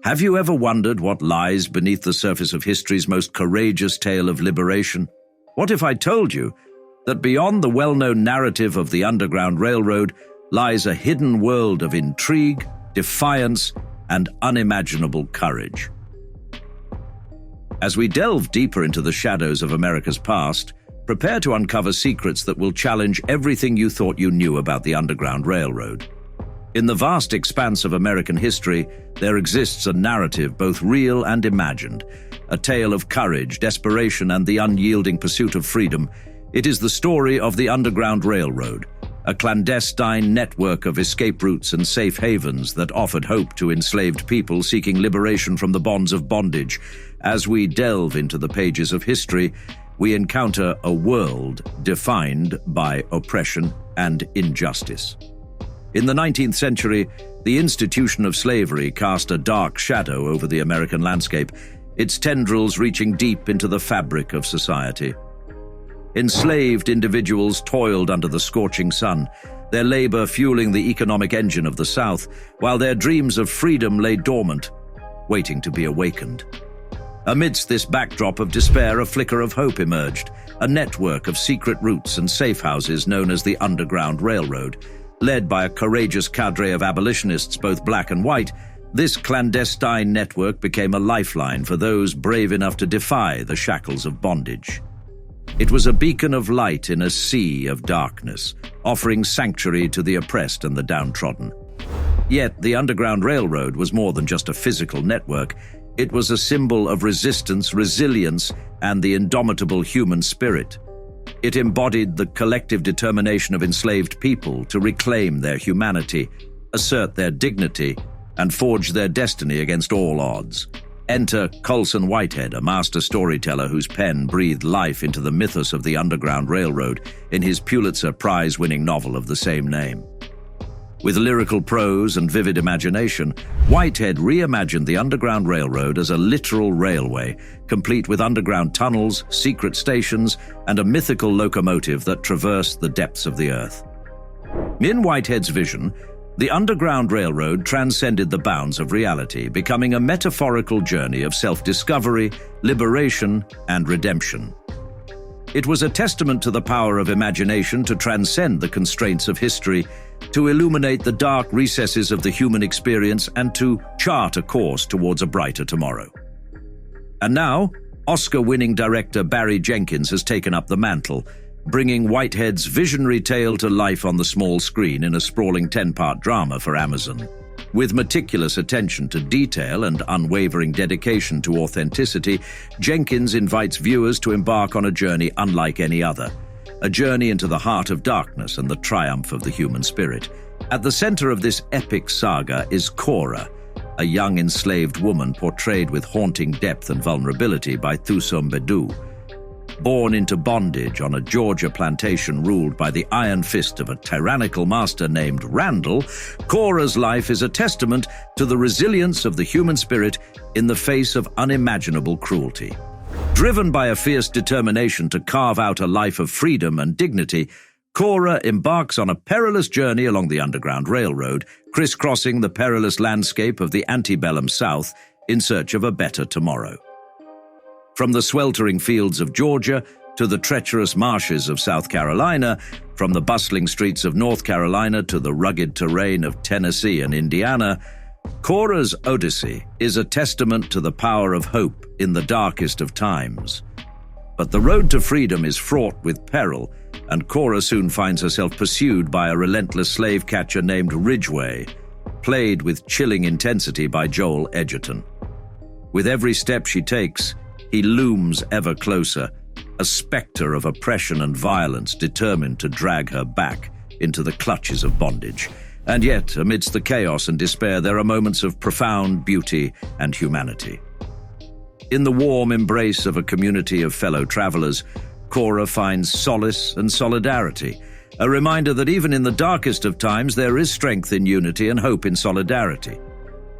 Have you ever wondered what lies beneath the surface of history's most courageous tale of liberation? What if I told you that beyond the well-known narrative of the Underground Railroad lies a hidden world of intrigue, defiance, and unimaginable courage? As we delve deeper into the shadows of America's past, prepare to uncover secrets that will challenge everything you thought you knew about the Underground Railroad. In the vast expanse of American history, there exists a narrative both real and imagined, a tale of courage, desperation, and the unyielding pursuit of freedom. It is the story of the Underground Railroad, a clandestine network of escape routes and safe havens that offered hope to enslaved people seeking liberation from the bonds of bondage. As we delve into the pages of history, we encounter a world defined by oppression and injustice. In the 19th century, the institution of slavery cast a dark shadow over the American landscape, its tendrils reaching deep into the fabric of society. Enslaved individuals toiled under the scorching sun, their labor fueling the economic engine of the South, while their dreams of freedom lay dormant, waiting to be awakened. Amidst this backdrop of despair, a flicker of hope emerged, a network of secret routes and safe houses known as the Underground Railroad. Led by a courageous cadre of abolitionists, both black and white, this clandestine network became a lifeline for those brave enough to defy the shackles of bondage. It was a beacon of light in a sea of darkness, offering sanctuary to the oppressed and the downtrodden. Yet the Underground Railroad was more than just a physical network. It was a symbol of resistance, resilience, and the indomitable human spirit. It embodied the collective determination of enslaved people to reclaim their humanity, assert their dignity, and forge their destiny against all odds. Enter Colson Whitehead, a master storyteller whose pen breathed life into the mythos of the Underground Railroad in his Pulitzer Prize-winning novel of the same name. With lyrical prose and vivid imagination, Whitehead reimagined the Underground Railroad as a literal railway, complete with underground tunnels, secret stations, and a mythical locomotive that traversed the depths of the earth. In Whitehead's vision, the Underground Railroad transcended the bounds of reality, becoming a metaphorical journey of self-discovery, liberation, and redemption. It was a testament to the power of imagination to transcend the constraints of history, to illuminate the dark recesses of the human experience, and to chart a course towards a brighter tomorrow. And now, Oscar-winning director Barry Jenkins has taken up the mantle, bringing Whitehead's visionary tale to life on the small screen in a sprawling 10-part drama for Amazon. With meticulous attention to detail and unwavering dedication to authenticity, Jenkins invites viewers to embark on a journey unlike any other, a journey into the heart of darkness and the triumph of the human spirit. At the center of this epic saga is Kora, a young enslaved woman portrayed with haunting depth and vulnerability by Thuso Mbedu. Born into bondage on a Georgia plantation ruled by the iron fist of a tyrannical master named Randall, Kora's life is a testament to the resilience of the human spirit in the face of unimaginable cruelty. Driven by a fierce determination to carve out a life of freedom and dignity, Kora embarks on a perilous journey along the Underground Railroad, crisscrossing the perilous landscape of the antebellum South in search of a better tomorrow. From the sweltering fields of Georgia to the treacherous marshes of South Carolina, from the bustling streets of North Carolina to the rugged terrain of Tennessee and Indiana, Kora's Odyssey is a testament to the power of hope in the darkest of times. But the road to freedom is fraught with peril, and Kora soon finds herself pursued by a relentless slave catcher named Ridgway, played with chilling intensity by Joel Edgerton. With every step she takes, he looms ever closer, a specter of oppression and violence determined to drag her back into the clutches of bondage. And yet, amidst the chaos and despair, there are moments of profound beauty and humanity. In the warm embrace of a community of fellow travelers, Kora finds solace and solidarity, a reminder that even in the darkest of times there is strength in unity and hope in solidarity.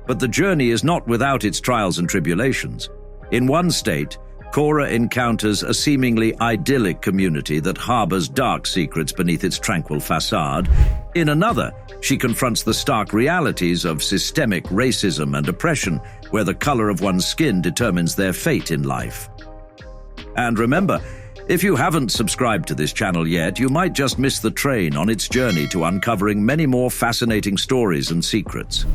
But the journey is not without its trials and tribulations. In one state, Kora encounters a seemingly idyllic community that harbors dark secrets beneath its tranquil facade. In another, she confronts the stark realities of systemic racism and oppression, where the color of one's skin determines their fate in life. And remember, if you haven't subscribed to this channel yet, you might just miss the train on its journey to uncovering many more fascinating stories and secrets.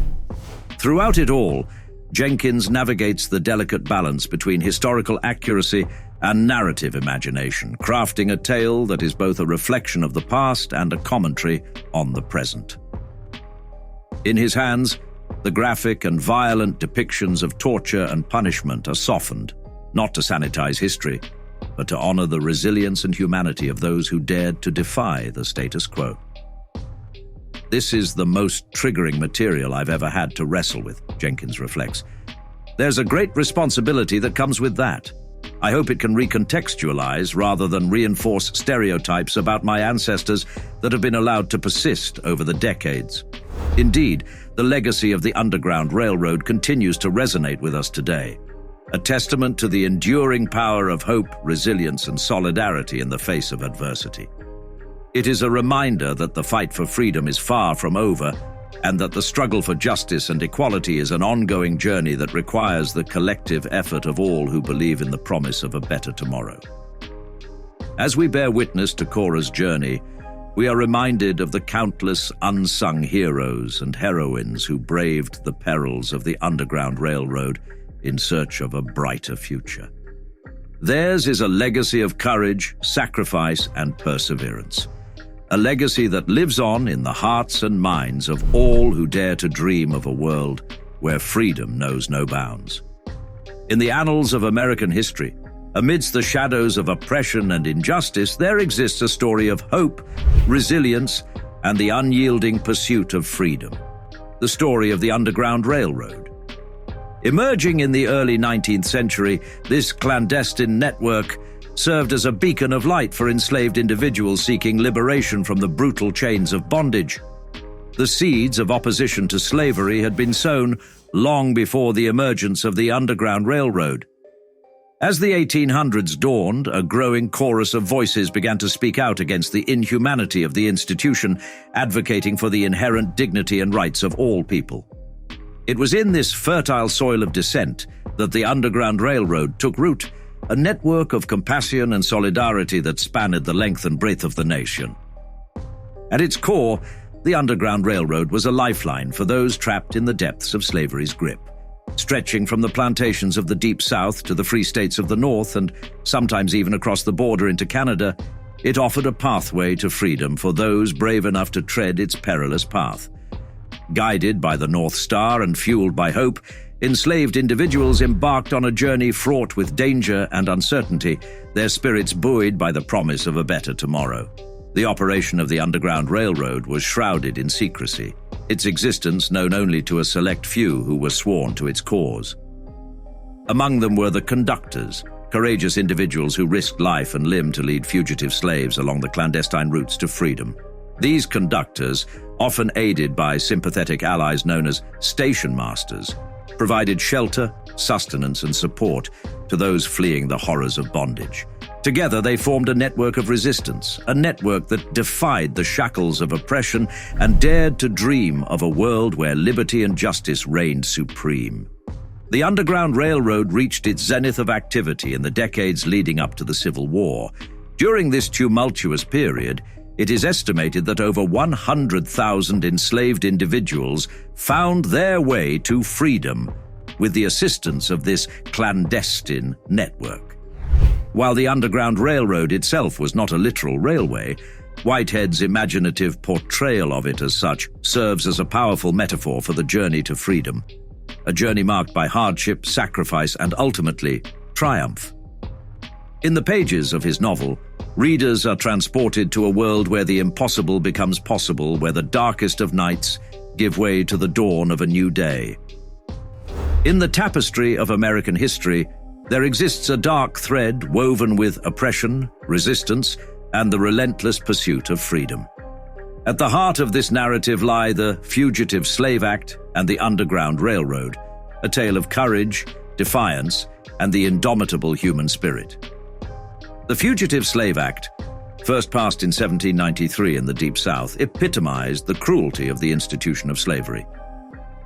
Throughout it all, Jenkins navigates the delicate balance between historical accuracy and narrative imagination, crafting a tale that is both a reflection of the past and a commentary on the present. In his hands, the graphic and violent depictions of torture and punishment are softened, not to sanitize history, but to honor the resilience and humanity of those who dared to defy the status quo. This is the most triggering material I've ever had to wrestle with, Jenkins reflects. There's a great responsibility that comes with that. I hope it can recontextualize rather than reinforce stereotypes about my ancestors that have been allowed to persist over the decades. Indeed, the legacy of the Underground Railroad continues to resonate with us today, a testament to the enduring power of hope, resilience, and solidarity in the face of adversity. It is a reminder that the fight for freedom is far from over, and that the struggle for justice and equality is an ongoing journey that requires the collective effort of all who believe in the promise of a better tomorrow. As we bear witness to Kora's journey, we are reminded of the countless unsung heroes and heroines who braved the perils of the Underground Railroad in search of a brighter future. Theirs is a legacy of courage, sacrifice, and perseverance. A legacy that lives on in the hearts and minds of all who dare to dream of a world where freedom knows no bounds. In the annals of American history, amidst the shadows of oppression and injustice, there exists a story of hope, resilience, and the unyielding pursuit of freedom. The story of the Underground Railroad. Emerging in the early 19th century, this clandestine network served as a beacon of light for enslaved individuals seeking liberation from the brutal chains of bondage. The seeds of opposition to slavery had been sown long before the emergence of the Underground Railroad. As the 1800s dawned, a growing chorus of voices began to speak out against the inhumanity of the institution, advocating for the inherent dignity and rights of all people. It was in this fertile soil of dissent that the Underground Railroad took root, a network of compassion and solidarity that spanned the length and breadth of the nation. At its core, the Underground Railroad was a lifeline for those trapped in the depths of slavery's grip. Stretching from the plantations of the Deep South to the free states of the North, and sometimes even across the border into Canada, it offered a pathway to freedom for those brave enough to tread its perilous path. Guided by the North Star and fueled by hope, enslaved individuals embarked on a journey fraught with danger and uncertainty, their spirits buoyed by the promise of a better tomorrow. The operation of the Underground Railroad was shrouded in secrecy, its existence known only to a select few who were sworn to its cause. Among them were the conductors, courageous individuals who risked life and limb to lead fugitive slaves along the clandestine routes to freedom. These conductors, often aided by sympathetic allies known as station masters, provided shelter, sustenance, and support to those fleeing the horrors of bondage. Together, they formed a network of resistance, a network that defied the shackles of oppression and dared to dream of a world where liberty and justice reigned supreme. The Underground Railroad reached its zenith of activity in the decades leading up to the Civil War. During this tumultuous period, it is estimated that over 100,000 enslaved individuals found their way to freedom with the assistance of this clandestine network. While the Underground Railroad itself was not a literal railway, Whitehead's imaginative portrayal of it as such serves as a powerful metaphor for the journey to freedom, a journey marked by hardship, sacrifice, and ultimately, triumph. In the pages of his novel, readers are transported to a world where the impossible becomes possible, where the darkest of nights give way to the dawn of a new day. In the tapestry of American history, there exists a dark thread woven with oppression, resistance, and the relentless pursuit of freedom. At the heart of this narrative lie the Fugitive Slave Act and the Underground Railroad, a tale of courage, defiance, and the indomitable human spirit. The Fugitive Slave Act, first passed in 1793 in the Deep South, epitomized the cruelty of the institution of slavery.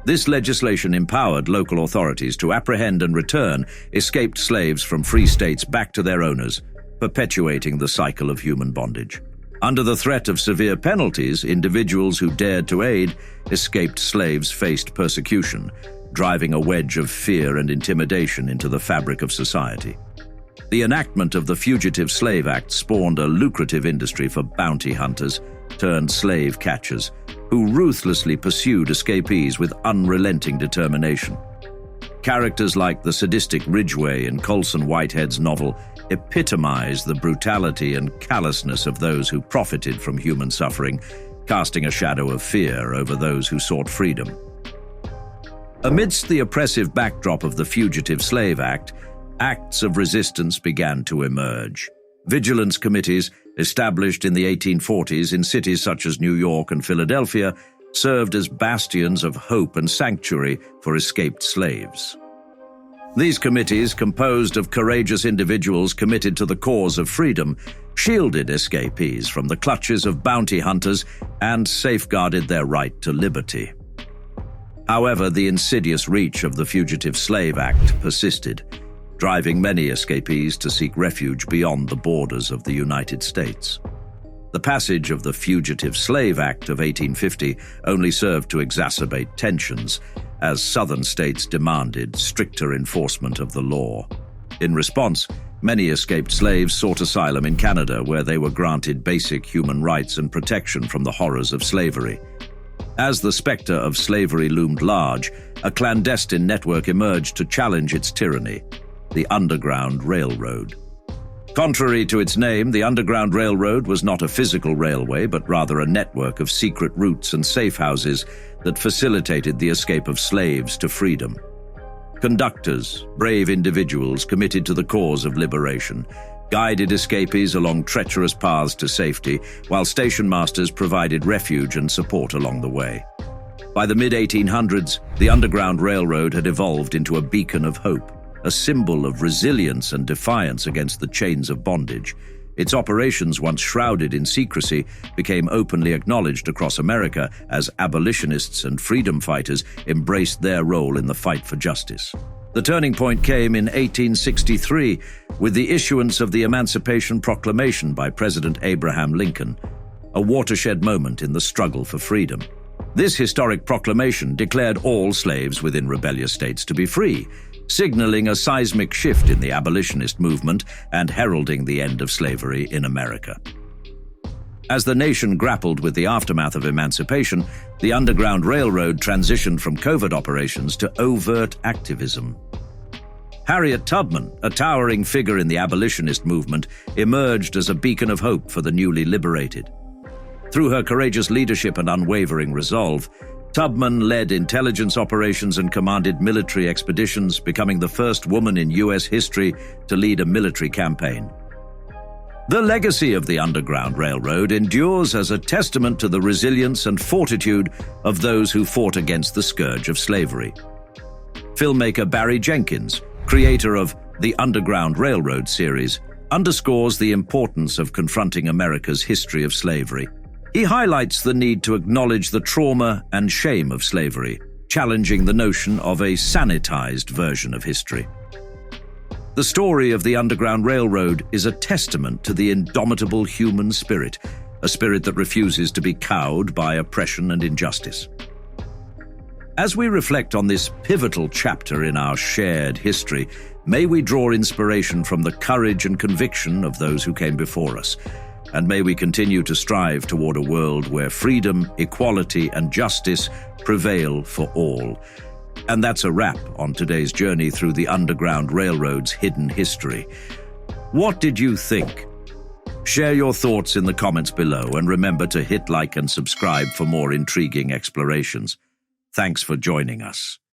This legislation empowered local authorities to apprehend and return escaped slaves from free states back to their owners, perpetuating the cycle of human bondage. Under the threat of severe penalties, individuals who dared to aid escaped slaves faced persecution, driving a wedge of fear and intimidation into the fabric of society. The enactment of the Fugitive Slave Act spawned a lucrative industry for bounty hunters turned slave catchers, who ruthlessly pursued escapees with unrelenting determination. Characters like the sadistic Ridgway in Colson Whitehead's novel epitomize the brutality and callousness of those who profited from human suffering, casting a shadow of fear over those who sought freedom. Amidst the oppressive backdrop of the Fugitive Slave Act, acts of resistance began to emerge. Vigilance committees, established in the 1840s in cities such as New York and Philadelphia, served as bastions of hope and sanctuary for escaped slaves. These committees, composed of courageous individuals committed to the cause of freedom, shielded escapees from the clutches of bounty hunters and safeguarded their right to liberty. However, the insidious reach of the Fugitive Slave Act persisted, driving many escapees to seek refuge beyond the borders of the United States. The passage of the Fugitive Slave Act of 1850 only served to exacerbate tensions, as Southern states demanded stricter enforcement of the law. In response, many escaped slaves sought asylum in Canada, where they were granted basic human rights and protection from the horrors of slavery. As the specter of slavery loomed large, a clandestine network emerged to challenge its tyranny: the Underground Railroad. Contrary to its name, the Underground Railroad was not a physical railway, but rather a network of secret routes and safe houses that facilitated the escape of slaves to freedom. Conductors, brave individuals committed to the cause of liberation, guided escapees along treacherous paths to safety, while station masters provided refuge and support along the way. By the mid-1800s, the Underground Railroad had evolved into a beacon of hope, a symbol of resilience and defiance against the chains of bondage. Its operations, once shrouded in secrecy, became openly acknowledged across America as abolitionists and freedom fighters embraced their role in the fight for justice. The turning point came in 1863 with the issuance of the Emancipation Proclamation by President Abraham Lincoln, a watershed moment in the struggle for freedom. This historic proclamation declared all slaves within rebellious states to be free, signaling a seismic shift in the abolitionist movement and heralding the end of slavery in America. As the nation grappled with the aftermath of emancipation, the Underground Railroad transitioned from covert operations to overt activism. Harriet Tubman, a towering figure in the abolitionist movement, emerged as a beacon of hope for the newly liberated. Through her courageous leadership and unwavering resolve, Tubman led intelligence operations and commanded military expeditions, becoming the first woman in U.S. history to lead a military campaign. The legacy of the Underground Railroad endures as a testament to the resilience and fortitude of those who fought against the scourge of slavery. Filmmaker Barry Jenkins, creator of the Underground Railroad series, underscores the importance of confronting America's history of slavery. He highlights the need to acknowledge the trauma and shame of slavery, challenging the notion of a sanitized version of history. The story of the Underground Railroad is a testament to the indomitable human spirit, a spirit that refuses to be cowed by oppression and injustice. As we reflect on this pivotal chapter in our shared history, may we draw inspiration from the courage and conviction of those who came before us, and may we continue to strive toward a world where freedom, equality, and justice prevail for all. And that's a wrap on today's journey through the Underground Railroad's hidden history. What did you think? Share your thoughts in the comments below, and remember to hit like and subscribe for more intriguing explorations. Thanks for joining us.